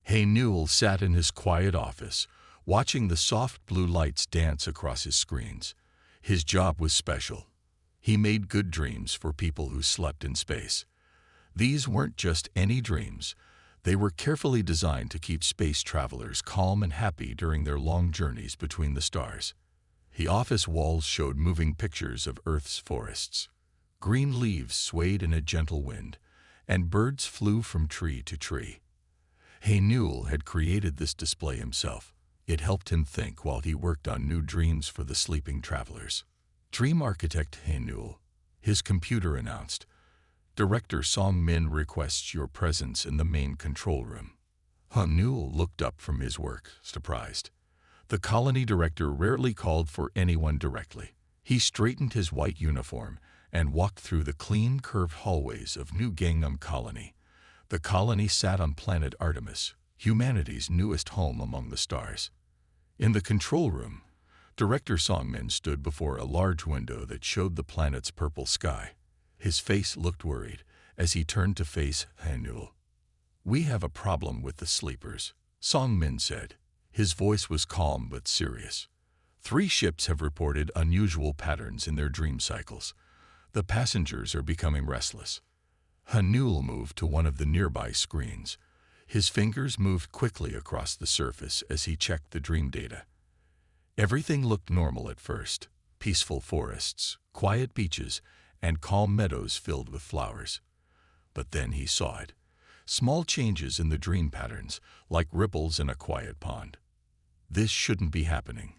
Newell sat in his quiet office, watching the soft blue lights dance across his screens. His job was special. He made good dreams for people who slept in space. These weren't just any dreams. They were carefully designed to keep space travelers calm and happy during their long journeys between the stars. The office walls showed moving pictures of Earth's forests. Green leaves swayed in a gentle wind, and birds flew from tree to tree. Newell had created this display himself. It helped him think while he worked on new dreams for the sleeping travelers. Dream architect Newell, his computer announced. Director Song Min requests your presence in the main control room. Newell looked up from his work, surprised. The colony director rarely called for anyone directly. He straightened his white uniform and walked through the clean, curved hallways of New Gangnam Colony. The colony sat on planet Artemis, humanity's newest home among the stars. In the control room, Director Songmin stood before a large window that showed the planet's purple sky. His face looked worried as he turned to face Newell. "We have a problem with the sleepers," Songmin said. His voice was calm but serious. "3 ships have reported unusual patterns in their dream cycles. The passengers are becoming restless." Newell moved to one of the nearby screens. His fingers moved quickly across the surface as he checked the dream data. Everything looked normal at first. Peaceful forests, quiet beaches, and calm meadows filled with flowers. But then he saw it. Small changes in the dream patterns, like ripples in a quiet pond. "This shouldn't be happening,"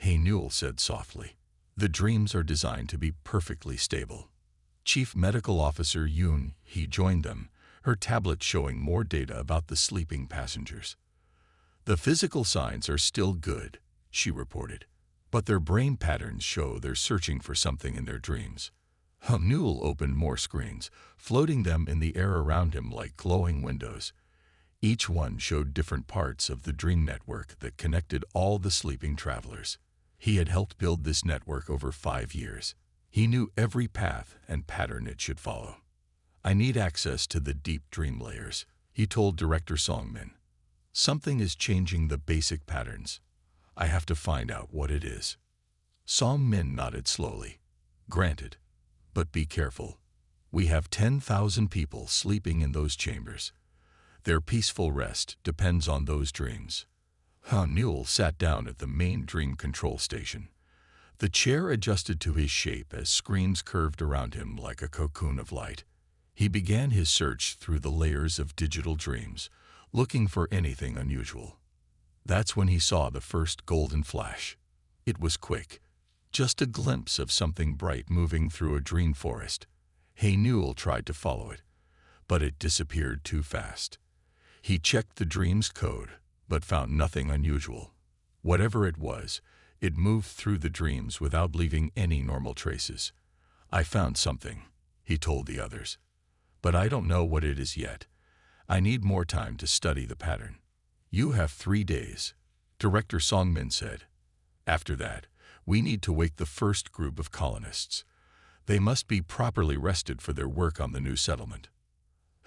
Newell said softly. "The dreams are designed to be perfectly stable." Chief Medical Officer Yoon Hee joined them, her tablet showing more data about the sleeping passengers. "The physical signs are still good," she reported, "but their brain patterns show they're searching for something in their dreams." Newell opened more screens, floating them in the air around him like glowing windows. Each one showed different parts of the dream network that connected all the sleeping travelers. He had helped build this network over 5 years. He knew every path and pattern it should follow. "I need access to the deep dream layers," he told Director Songmin. "Something is changing the basic patterns. I have to find out what it is." Songmin nodded slowly. "Granted. But be careful. We have 10,000 people sleeping in those chambers. Their peaceful rest depends on those dreams." Newell sat down at the main dream control station. The chair adjusted to his shape as screens curved around him like a cocoon of light. He began his search through the layers of digital dreams, looking for anything unusual. That's when he saw the first golden flash. It was quick. Just a glimpse of something bright moving through a dream forest. Newell tried to follow it, but it disappeared too fast. He checked the dream's code, but found nothing unusual. Whatever it was, it moved through the dreams without leaving any normal traces. "I found something," he told the others. "But I don't know what it is yet. I need more time to study the pattern." "You have 3 days," Director Songmin said. "After that, we need to wake the first group of colonists. They must be properly rested for their work on the new settlement."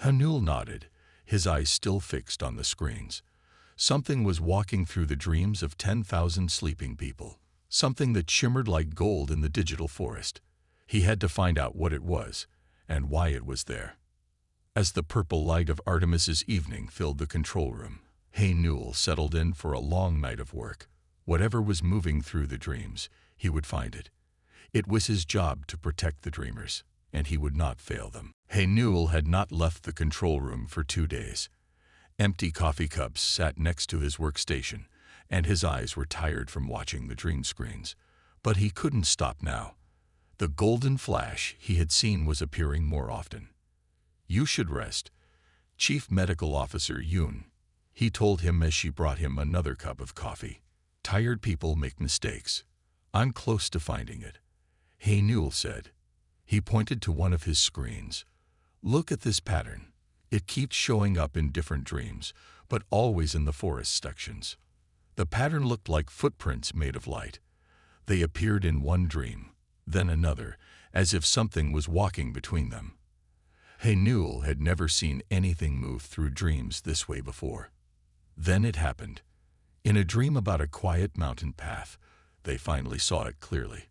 Newell nodded, his eyes still fixed on the screens. Something was walking through the dreams of 10,000 sleeping people, something that shimmered like gold in the digital forest. He had to find out what it was and why it was there. As the purple light of Artemis's evening filled the control room, Newell settled in for a long night of work. Whatever was moving through the dreams, he would find it. It was his job to protect the dreamers, and he would not fail them. Newell had not left the control room for 2 days. Empty coffee cups sat next to his workstation, and his eyes were tired from watching the dream screens. But he couldn't stop now. The golden flash he had seen was appearing more often. "You should rest," Chief Medical Officer Yoon, he told him as she brought him another cup of coffee. "Tired people make mistakes. I'm close to finding it," Newell said. He pointed to one of his screens. "Look at this pattern. It keeps showing up in different dreams, but always in the forest sections." The pattern looked like footprints made of light. They appeared in one dream, then another, as if something was walking between them. Newell had never seen anything move through dreams this way before. Then it happened. In a dream about a quiet mountain path, they finally saw it clearly.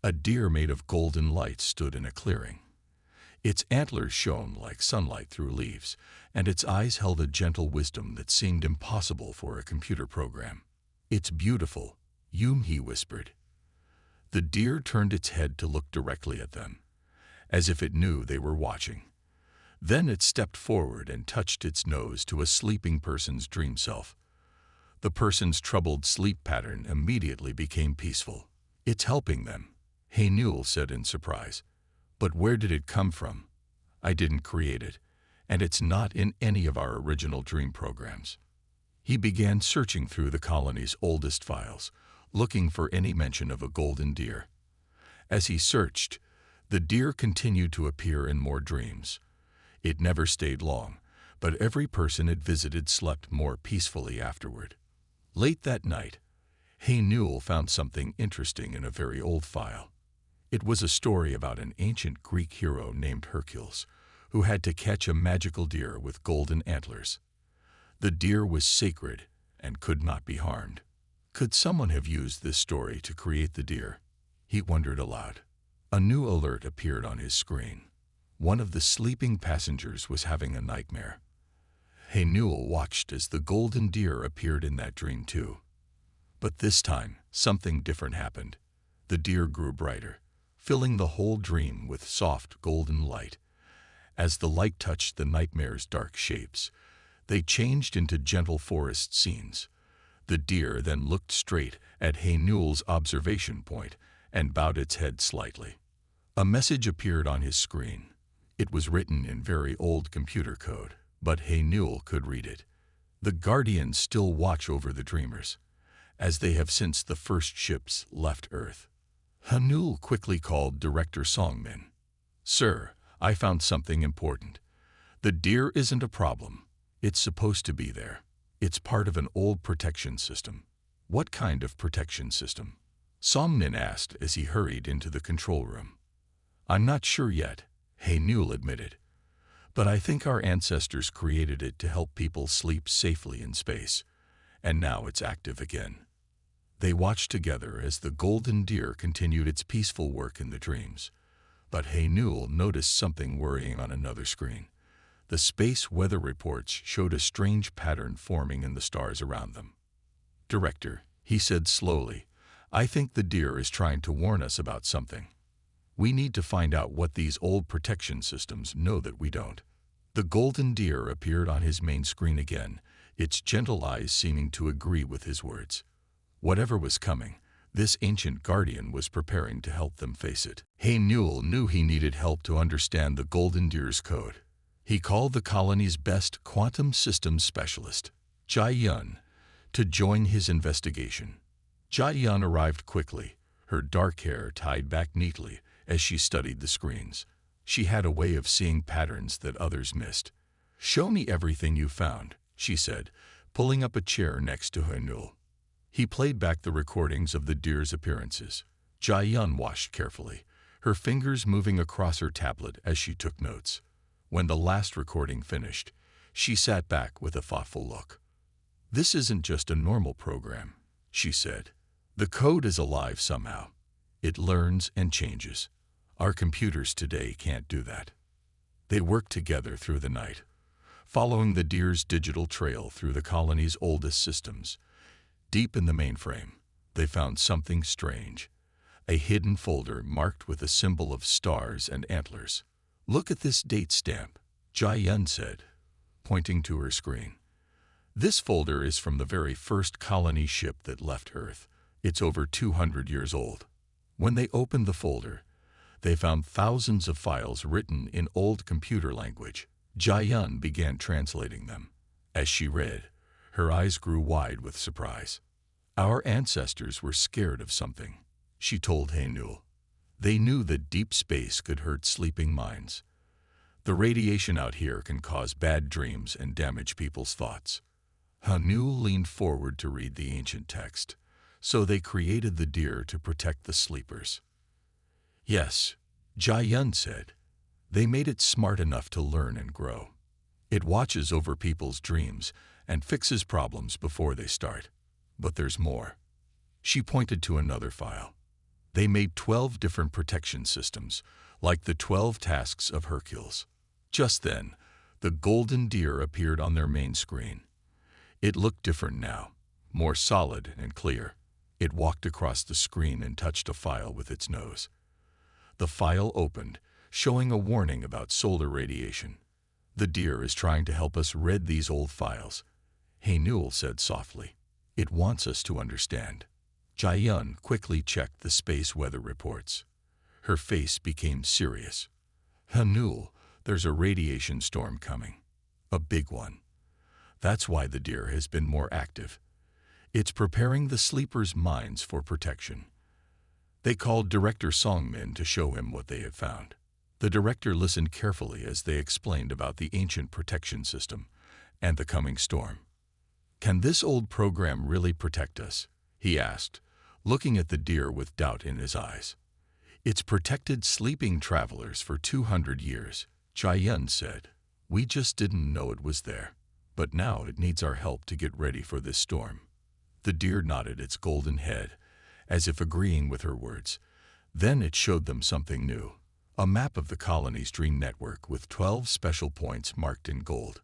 A deer made of golden light stood in a clearing. Its antlers shone like sunlight through leaves, and its eyes held a gentle wisdom that seemed impossible for a computer program. "It's beautiful," he whispered. The deer turned its head to look directly at them, as if it knew they were watching. Then it stepped forward and touched its nose to a sleeping person's dream self. The person's troubled sleep pattern immediately became peaceful. "It's helping them," Hercules said in surprise. "But where did it come from? I didn't create it, and it's not in any of our original dream programs." He began searching through the colony's oldest files, looking for any mention of a golden deer. As he searched, the deer continued to appear in more dreams. It never stayed long, but every person it visited slept more peacefully afterward. Late that night, Hercules found something interesting in a very old file. It was a story about an ancient Greek hero named Hercules, who had to catch a magical deer with golden antlers. The deer was sacred and could not be harmed. Could someone have used this story to create the deer? He wondered aloud. A new alert appeared on his screen. One of the sleeping passengers was having a nightmare. Hercules watched as the golden deer appeared in that dream too. But this time, something different happened. The deer grew brighter, filling the whole dream with soft golden light. As the light touched the nightmare's dark shapes, they changed into gentle forest scenes. The deer then looked straight at Hercules' observation point and bowed its head slightly. A message appeared on his screen. It was written in very old computer code, but Hercules could read it. "The Guardians still watch over the dreamers, as they have since the first ships left Earth." Hercules quickly called Director Songmin. "Sir, I found something important. The deer isn't a problem. It's supposed to be there. It's part of an old protection system." "What kind of protection system?" Songmin asked as he hurried into the control room. "I'm not sure yet," Hercules admitted, "but I think our ancestors created it to help people sleep safely in space, and now it's active again." They watched together as the golden deer continued its peaceful work in the dreams. But Hercules noticed something worrying on another screen. The space weather reports showed a strange pattern forming in the stars around them. "Director," he said slowly, "I think the deer is trying to warn us about something. We need to find out what these old protection systems know that we don't." The golden deer appeared on his main screen again, its gentle eyes seeming to agree with his words. Whatever was coming, this ancient guardian was preparing to help them face it. Hercules knew he needed help to understand the golden deer's code. He called the colony's best quantum systems specialist, Jia-Yun, to join his investigation. Jia-Yun arrived quickly, her dark hair tied back neatly as she studied the screens. She had a way of seeing patterns that others missed. "Show me everything you found," she said, pulling up a chair next to Hercules. He played back the recordings of the deer's appearances. Jia-Yun watched carefully, her fingers moving across her tablet as she took notes. When the last recording finished, she sat back with a thoughtful look. "This isn't just a normal program," she said. "The code is alive somehow. It learns and changes. Our computers today can't do that." They worked together through the night, following the deer's digital trail through the colony's oldest systems. Deep in the mainframe, they found something strange, a hidden folder marked with a symbol of stars and antlers. "Look at this date stamp," Jia-Yun said, pointing to her screen. "This folder is from the very first colony ship that left Earth. It's over 200 years old." When they opened the folder, they found thousands of files written in old computer language. Jia-Yun began translating them. As she read, her eyes grew wide with surprise. "Our ancestors were scared of something," she told Hercules. "They knew that deep space could hurt sleeping minds. The radiation out here can cause bad dreams and damage people's thoughts." Hercules leaned forward to read the ancient text. "So they created the deer to protect the sleepers." "Yes," Jia-Yun said. "They made it smart enough to learn and grow. It watches over people's dreams and fixes problems before they start. But there's more. She pointed to another file. They made 12 different protection systems, like the 12 tasks of Hercules. Just then, the golden deer appeared on their main screen. It looked different now, more solid and clear. It walked across the screen and touched a file with its nose. The file opened, showing a warning about solar radiation. The deer is trying to help us read these old files, Newell said softly. It wants us to understand. Jai-yun quickly checked the space weather reports. Her face became serious. Newell, there's a radiation storm coming. A big one. That's why the deer has been more active. It's preparing the sleepers' minds for protection. They called Director Songmin to show him what they had found. The director listened carefully as they explained about the ancient protection system and the coming storm. Can this old program really protect us? He asked, looking at the deer with doubt in his eyes. It's protected sleeping travelers for 200 years, Jai-yun said. We just didn't know it was there. But now it needs our help to get ready for this storm. The deer nodded its golden head, as if agreeing with her words. Then it showed them something new, a map of the colony's dream network with 12 special points marked in gold.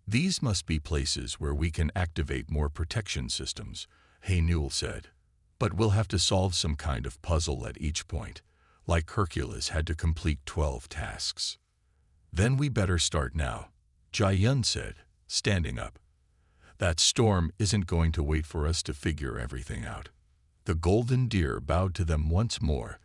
These must be places where we can activate more protection systems, Newell said. But we'll have to solve some kind of puzzle at each point, like Hercules had to complete 12 tasks. Then we better start now, Jai-yun said, standing up. That storm isn't going to wait for us to figure everything out. The golden deer bowed to them once more,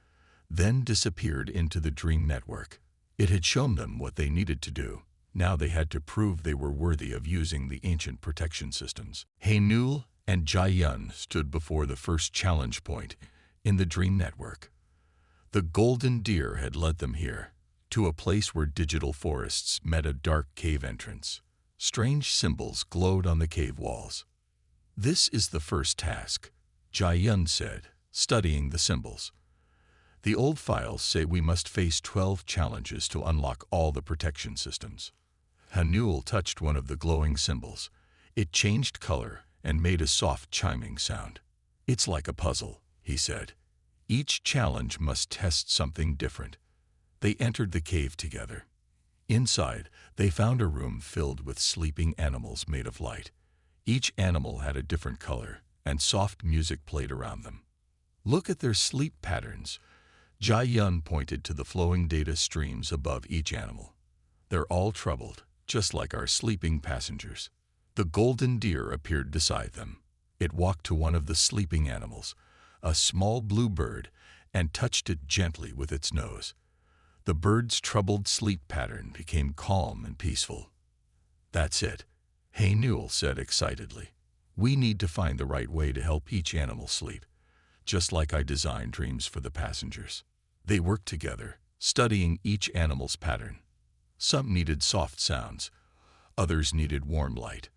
then disappeared into the dream network. It had shown them what they needed to do. Now they had to prove they were worthy of using the ancient protection systems. Newell and Jai-yun stood before the first challenge point in the dream network. The golden deer had led them here, to a place where digital forests met a dark cave entrance. Strange symbols glowed on the cave walls. This is the first task, Jai-yun said, studying the symbols. The old files say we must face 12 challenges to unlock all the protection systems. Newell touched one of the glowing symbols. It changed color and made a soft chiming sound. It's like a puzzle, he said. Each challenge must test something different. They entered the cave together. Inside, they found a room filled with sleeping animals made of light. Each animal had a different color, and soft music played around them. Look at their sleep patterns. Jai-yun pointed to the flowing data streams above each animal. They're all troubled, just like our sleeping passengers. The golden deer appeared beside them. It walked to one of the sleeping animals, a small blue bird, and touched it gently with its nose. The bird's troubled sleep pattern became calm and peaceful. That's it, Newell said excitedly. We need to find the right way to help each animal sleep, just like I designed dreams for the passengers. They worked together, studying each animal's pattern. Some needed soft sounds, others needed warm light.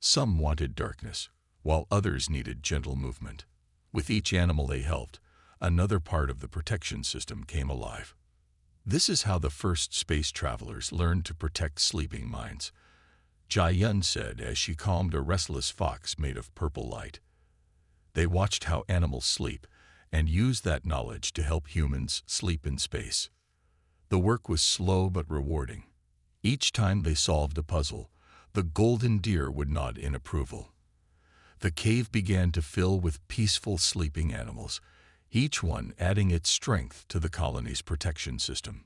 Some wanted darkness, while others needed gentle movement. With each animal they helped, another part of the protection system came alive. This is how the first space travelers learned to protect sleeping minds, Jai-yun said as she calmed a restless fox made of purple light. They watched how animals sleep and used that knowledge to help humans sleep in space. The work was slow but rewarding. Each time they solved a puzzle, the golden deer would nod in approval. The cave began to fill with peaceful sleeping animals, each one adding its strength to the colony's protection system.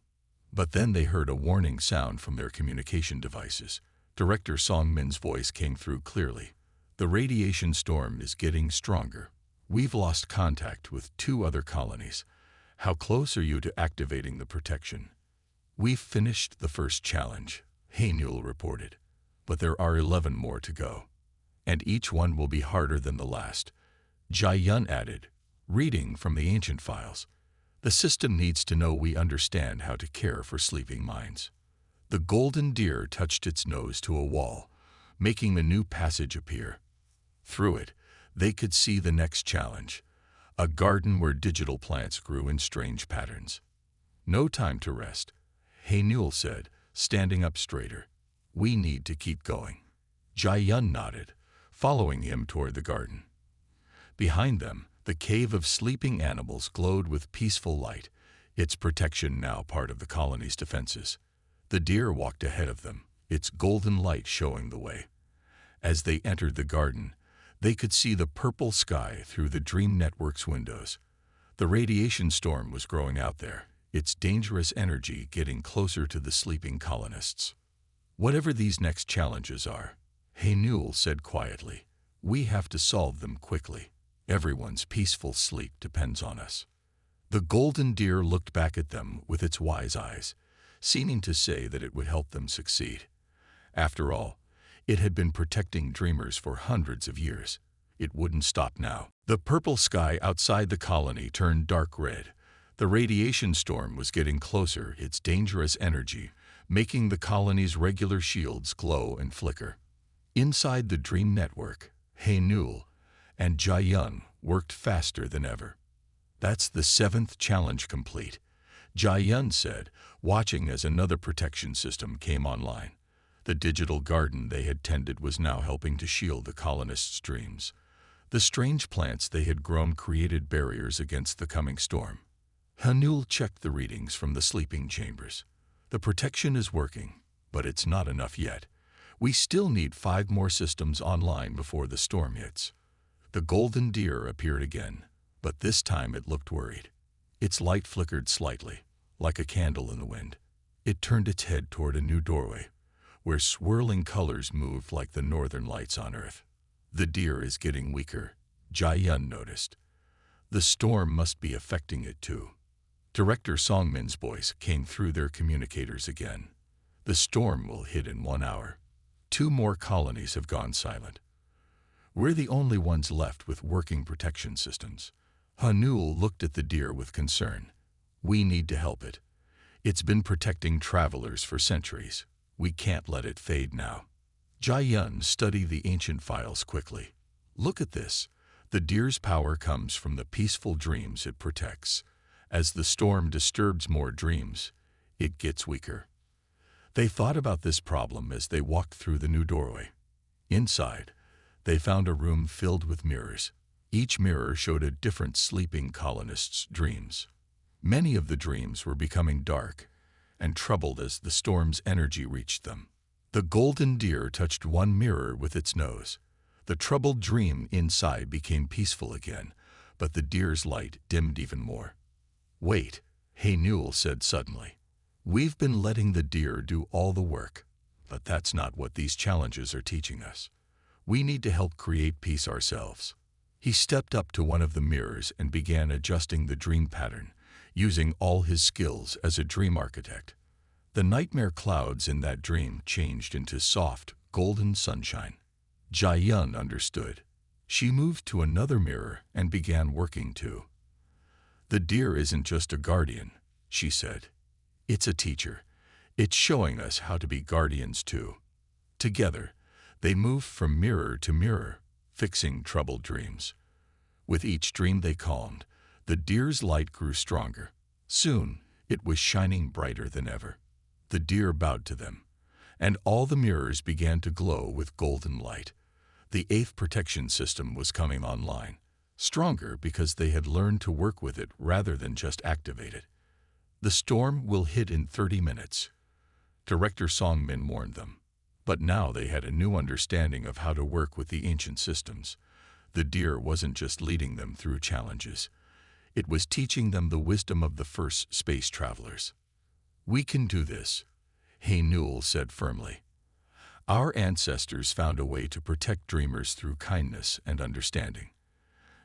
But then they heard a warning sound from their communication devices. Director Songmin's voice came through clearly. The radiation storm is getting stronger. We've lost contact with 2 other colonies. How close are you to activating the protection? We've finished the first challenge, Newell reported. But there are 11 more to go. And each one will be harder than the last. Jai-yun added, reading from the ancient files. The system needs to know we understand how to care for sleeping minds. The golden deer touched its nose to a wall, making a new passage appear. Through it, they could see the next challenge, a garden where digital plants grew in strange patterns. No time to rest, Newell said, standing up straighter. We need to keep going. Jai-yun nodded, following him toward the garden. Behind them, the cave of sleeping animals glowed with peaceful light, its protection now part of the colony's defenses. The deer walked ahead of them, its golden light showing the way. As they entered the garden, they could see the purple sky through the Dream Network's windows. The radiation storm was growing out there, its dangerous energy getting closer to the sleeping colonists. Whatever these next challenges are, Haynul said quietly, we have to solve them quickly. Everyone's peaceful sleep depends on us. The golden deer looked back at them with its wise eyes, seeming to say that it would help them succeed. After all, it had been protecting dreamers for hundreds of years. It wouldn't stop now. The purple sky outside the colony turned dark red. The radiation storm was getting closer, its dangerous energy making the colony's regular shields glow and flicker. Inside the Dream Network, Haynul and Jai-yun worked faster than ever. That's the 7th challenge complete, Jai-yun said, watching as another protection system came online. The digital garden they had tended was now helping to shield the colonists' dreams. The strange plants they had grown created barriers against the coming storm. Haynul checked the readings from the sleeping chambers. The protection is working, but it's not enough yet. We still need 5 more systems online before the storm hits. The golden deer appeared again, but this time it looked worried. Its light flickered slightly, like a candle in the wind. It turned its head toward a new doorway, where swirling colors moved like the northern lights on Earth. The deer is getting weaker, Jai-yun noticed. The storm must be affecting it too. Director Songmin's voice came through their communicators again. The storm will hit in 1 hour. 2 more colonies have gone silent. We're the only ones left with working protection systems. Haynul looked at the deer with concern. We need to help it. It's been protecting travelers for centuries. We can't let it fade now. Jai-yun studied the ancient files quickly. Look at this. The deer's power comes from the peaceful dreams it protects. As the storm disturbs more dreams, it gets weaker. They thought about this problem as they walked through the new doorway. Inside, they found a room filled with mirrors. Each mirror showed a different sleeping colonist's dreams. Many of the dreams were becoming dark and troubled as the storm's energy reached them. The golden deer touched one mirror with its nose. The troubled dream inside became peaceful again, but the deer's light dimmed even more. Wait, Haynul said suddenly. We've been letting the deer do all the work, but that's not what these challenges are teaching us. We need to help create peace ourselves. He stepped up to one of the mirrors and began adjusting the dream pattern, using all his skills as a dream architect. The nightmare clouds in that dream changed into soft, golden sunshine. Jai-yun understood. She moved to another mirror and began working too. The deer isn't just a guardian, she said. It's a teacher. It's showing us how to be guardians too. Together, they moved from mirror to mirror, fixing troubled dreams. With each dream they calmed, the deer's light grew stronger. Soon, it was shining brighter than ever. The deer bowed to them, and all the mirrors began to glow with golden light. The 8th protection system was coming online, stronger because they had learned to work with it rather than just activate it. The storm will hit in 30 minutes, Director Songmin warned them. But now they had a new understanding of how to work with the ancient systems. The deer wasn't just leading them through challenges. It was teaching them the wisdom of the first space travelers. We can do this, Haynul said firmly. Our ancestors found a way to protect dreamers through kindness and understanding.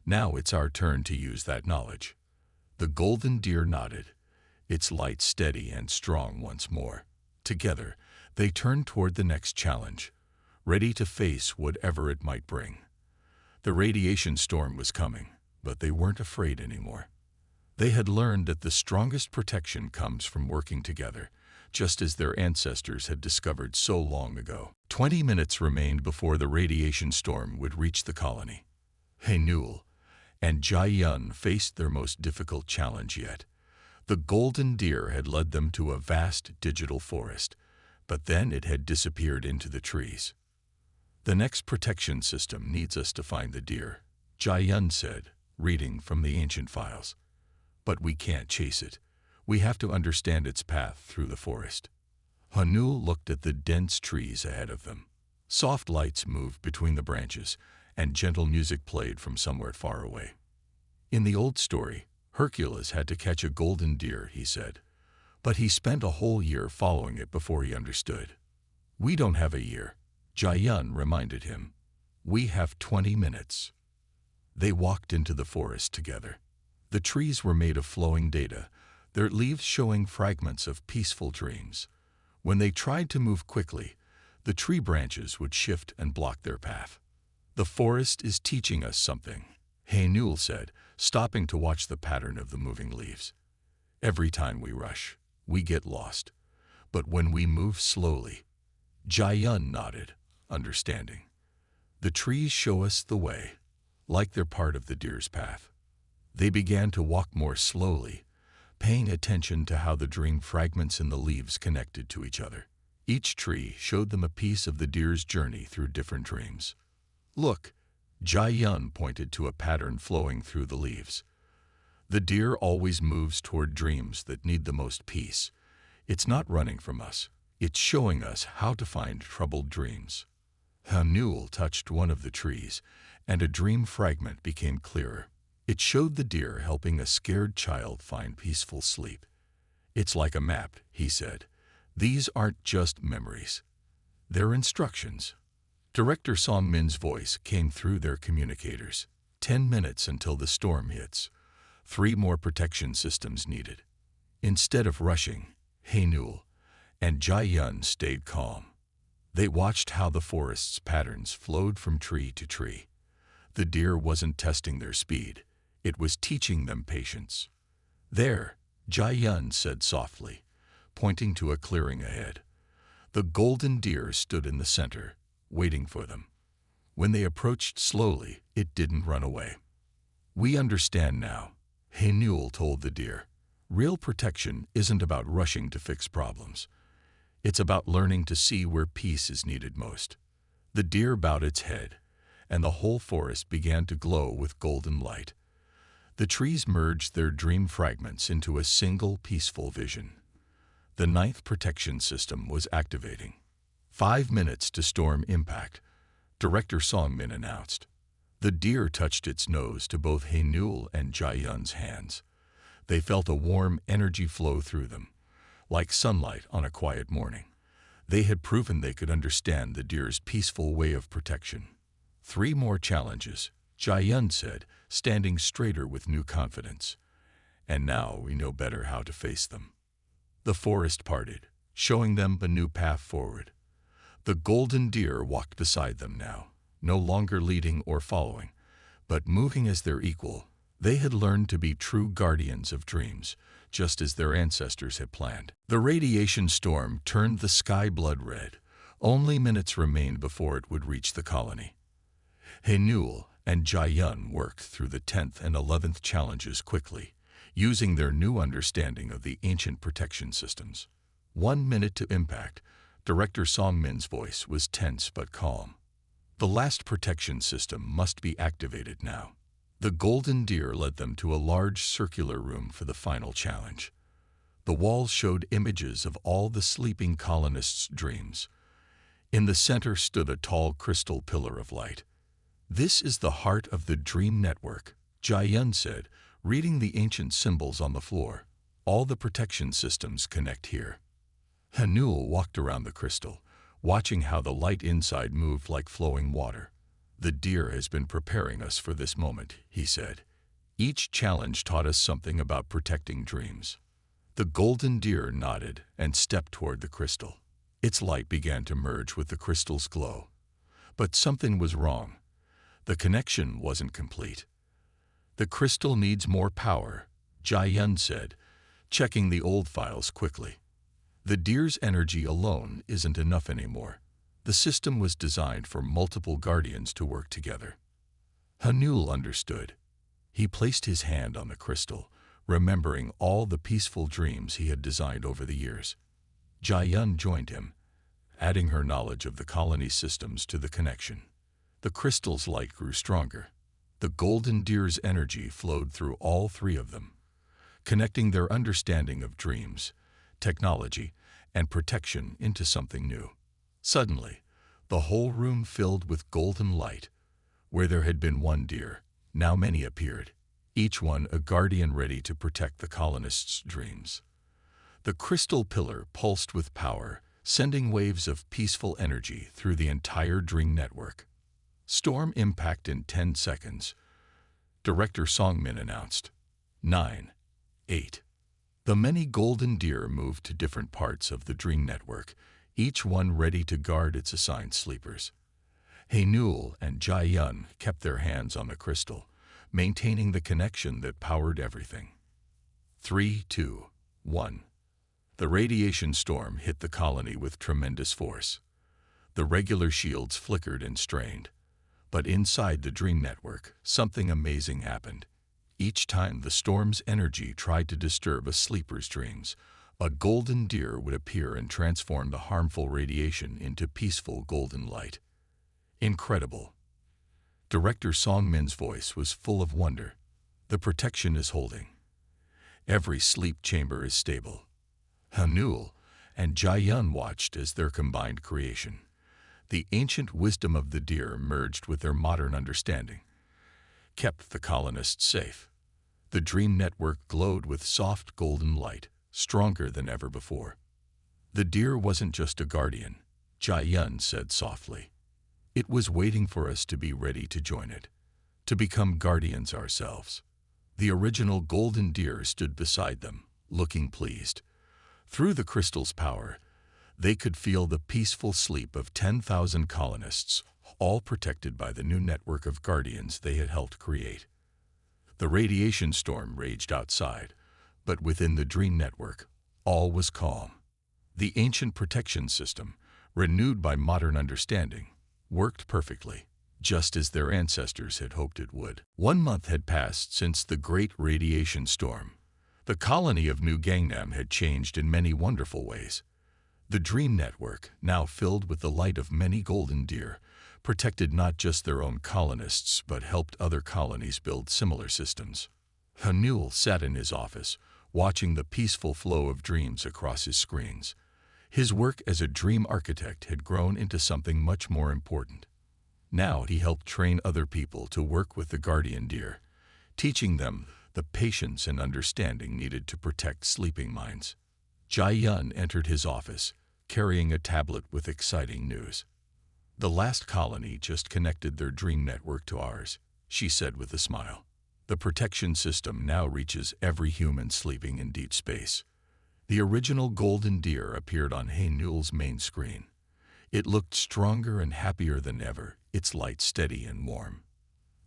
Now it's our turn to use that knowledge. The golden deer nodded, its light steady and strong once more. Together, they turned toward the next challenge, ready to face whatever it might bring. The radiation storm was coming, but they weren't afraid anymore. They had learned that the strongest protection comes from working together, just as their ancestors had discovered so long ago. 20 minutes remained before the radiation storm would reach the colony. Haynul and Jai-yun faced their most difficult challenge yet. The golden deer had led them to a vast digital forest, but then it had disappeared into the trees. The next protection system needs us to find the deer, Jai-yun said, reading from the ancient files. But we can't chase it. We have to understand its path through the forest. Hanul looked at the dense trees ahead of them. Soft lights moved between the branches, and gentle music played from somewhere far away. In the old story, Hercules had to catch a golden deer, he said. But he spent a whole year following it before he understood. We don't have a year, Jai-yun reminded him. We have 20 minutes. They walked into the forest together. The trees were made of flowing data, their leaves showing fragments of peaceful dreams. When they tried to move quickly, the tree branches would shift and block their path. The forest is teaching us something, Hanul said, stopping to watch the pattern of the moving leaves. Every time we rush, we get lost. But when we move slowly, Jai-yun nodded, understanding. The trees show us the way, like they're part of the deer's path. They began to walk more slowly, paying attention to how the dream fragments in the leaves connected to each other. Each tree showed them a piece of the deer's journey through different dreams. Look, Jai-yun pointed to a pattern flowing through the leaves. The deer always moves toward dreams that need the most peace. It's not running from us. It's showing us how to find troubled dreams. Hanul touched one of the trees, and a dream fragment became clearer. It showed the deer helping a scared child find peaceful sleep. It's like a map, he said. These aren't just memories. They're instructions. Director Song Min's voice came through their communicators. 10 minutes until the storm hits. 3 more protection systems needed. Instead of rushing, Hanul and Jai-yun stayed calm. They watched how the forest's patterns flowed from tree to tree. The deer wasn't testing their speed. It was teaching them patience. There, Jai-yun said softly, pointing to a clearing ahead. The golden deer stood in the center, waiting for them. When they approached slowly, it didn't run away. We understand now, Hanul told the deer. Real protection isn't about rushing to fix problems. It's about learning to see where peace is needed most. The deer bowed its head, and the whole forest began to glow with golden light. The trees merged their dream fragments into a single peaceful vision. The 9th protection system was activating. 5 minutes to storm impact, Director Song Min announced. The deer touched its nose to both Hanul and Jai-yun's hands. They felt a warm energy flow through them, like sunlight on a quiet morning. They had proven they could understand the deer's peaceful way of protection. 3 more challenges, Jai-yun said, standing straighter with new confidence. And now we know better how to face them. The forest parted, showing them a new path forward. The golden deer walked beside them now, no longer leading or following, but moving as their equal. They had learned to be true guardians of dreams, just as their ancestors had planned. The radiation storm turned the sky blood red. Only minutes remained before it would reach the colony. Hanul and Jai-yun worked through the 10th and 11th challenges quickly, using their new understanding of the ancient protection systems. 1 minute to impact, Director Song Min's voice was tense but calm. The last protection system must be activated now. The golden deer led them to a large circular room for the final challenge. The walls showed images of all the sleeping colonists' dreams. In the center stood a tall crystal pillar of light. This is the heart of the dream network, Jai-yun said, reading the ancient symbols on the floor. All the protection systems connect here. Hanul walked around the crystal, watching how the light inside moved like flowing water. The deer has been preparing us for this moment, he said. Each challenge taught us something about protecting dreams. The golden deer nodded and stepped toward the crystal. Its light began to merge with the crystal's glow. But something was wrong. The connection wasn't complete. The crystal needs more power, Jai-yun said, checking the old files quickly. The deer's energy alone isn't enough anymore. The system was designed for multiple guardians to work together. Hanul understood. He placed his hand on the crystal, remembering all the peaceful dreams he had designed over the years. Jai-yun joined him. adding her knowledge of the colony systems to the connection. The crystal's light grew stronger. The golden deer's energy flowed through all three of them, connecting their understanding of dreams, technology, and protection into something new. Suddenly, the whole room filled with golden light. Where there had been one deer, now many appeared, each one a guardian ready to protect the colonists' dreams. The crystal pillar pulsed with power, sending waves of peaceful energy through the entire dream network. Storm impact in 10 seconds. Director Songmin announced. 9, 8. The many golden deer moved to different parts of the dream network, each one ready to guard its assigned sleepers. Haenul and Jai-yun kept their hands on the crystal, maintaining the connection that powered everything. 3, 2, 1. The radiation storm hit the colony with tremendous force. The regular shields flickered and strained. But inside the dream network, something amazing happened. Each time the storm's energy tried to disturb a sleeper's dreams, a golden deer would appear and transform the harmful radiation into peaceful golden light. Incredible. Director Songmin's voice was full of wonder. The protection is holding. Every sleep chamber is stable. Haenul and Jai-yun watched as their combined creation. The ancient wisdom of the deer merged with their modern understanding, kept the colonists safe. The dream network glowed with soft golden light, stronger than ever before. The deer wasn't just a guardian, Jai-yun said softly. It was waiting for us to be ready to join it, to become guardians ourselves. The original golden deer stood beside them, looking pleased. Through the crystal's power, they could feel the peaceful sleep of 10,000 colonists, all protected by the new network of guardians they had helped create. The radiation storm raged outside, but within the dream network, all was calm. The ancient protection system, renewed by modern understanding, worked perfectly, just as their ancestors had hoped it would. 1 month had passed since the great radiation storm. The colony of New Gangnam had changed in many wonderful ways. The dream network, now filled with the light of many golden deer, protected not just their own colonists but helped other colonies build similar systems. Haenul sat in his office, watching the peaceful flow of dreams across his screens. His work as a dream architect had grown into something much more important. Now he helped train other people to work with the guardian deer, teaching them the patience and understanding needed to protect sleeping minds. Jai-yun entered his office, carrying a tablet with exciting news. The last colony just connected their dream network to ours, she said with a smile. The protection system now reaches every human sleeping in deep space. The original golden deer appeared on Haenul's main screen. It looked stronger and happier than ever, its light steady and warm.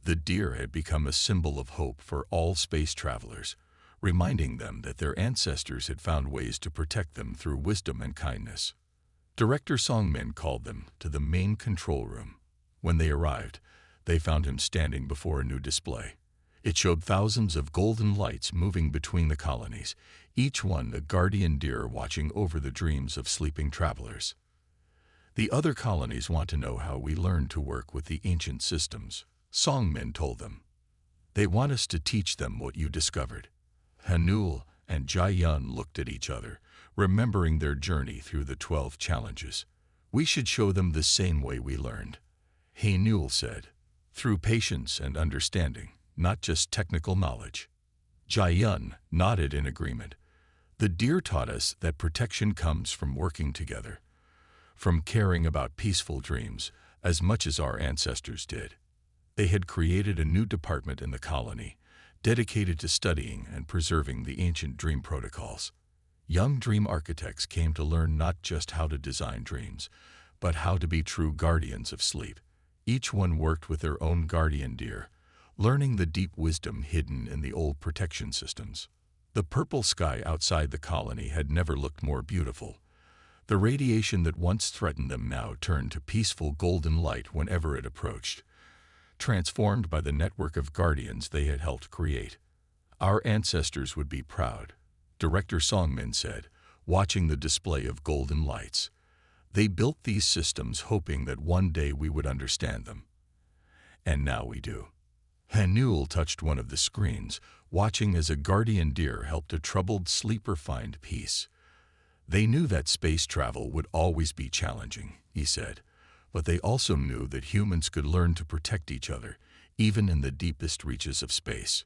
The deer had become a symbol of hope for all space travelers, reminding them that their ancestors had found ways to protect them through wisdom and kindness. Director Songmin called them to the main control room. When they arrived, they found him standing before a new display. It showed thousands of golden lights moving between the colonies, each one a guardian deer watching over the dreams of sleeping travelers. The other colonies want to know how we learned to work with the ancient systems, Songmin told them. They want us to teach them what you discovered. Haenul and Jai-yun looked at each other, remembering their journey through the 12 challenges. We should show them the same way we learned, Haenul said, through patience and understanding, not just technical knowledge. Jai-yun nodded in agreement. The deer taught us that protection comes from working together, from caring about peaceful dreams as much as our ancestors did. They had created a new department in the colony, dedicated to studying and preserving the ancient dream protocols. Young dream architects came to learn not just how to design dreams, but how to be true guardians of sleep. Each one worked with their own guardian deer, learning the deep wisdom hidden in the old protection systems. The purple sky outside the colony had never looked more beautiful. The radiation that once threatened them now turned to peaceful golden light whenever it approached, transformed by the network of guardians they had helped create. Our ancestors would be proud, Director Songmin said, watching the display of golden lights. They built these systems hoping that one day we would understand them. And now we do. Hercules touched one of the screens, watching as a guardian deer helped a troubled sleeper find peace. They knew that space travel would always be challenging, he said, but they also knew that humans could learn to protect each other, even in the deepest reaches of space.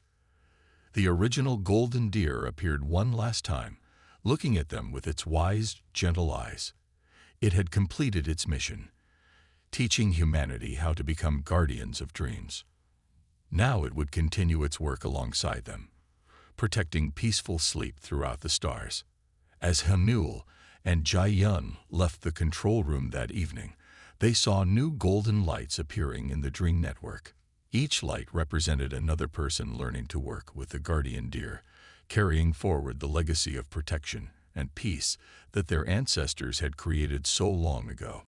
The original golden deer appeared one last time, looking at them with its wise, gentle eyes. It had completed its mission, teaching humanity how to become guardians of dreams. Now it would continue its work alongside them, protecting peaceful sleep throughout the stars. As Hercules and Jai-Yun left the control room that evening, they saw new golden lights appearing in the dream network. Each light represented another person learning to work with the guardian deer, carrying forward the legacy of protection and peace that their ancestors had created so long ago.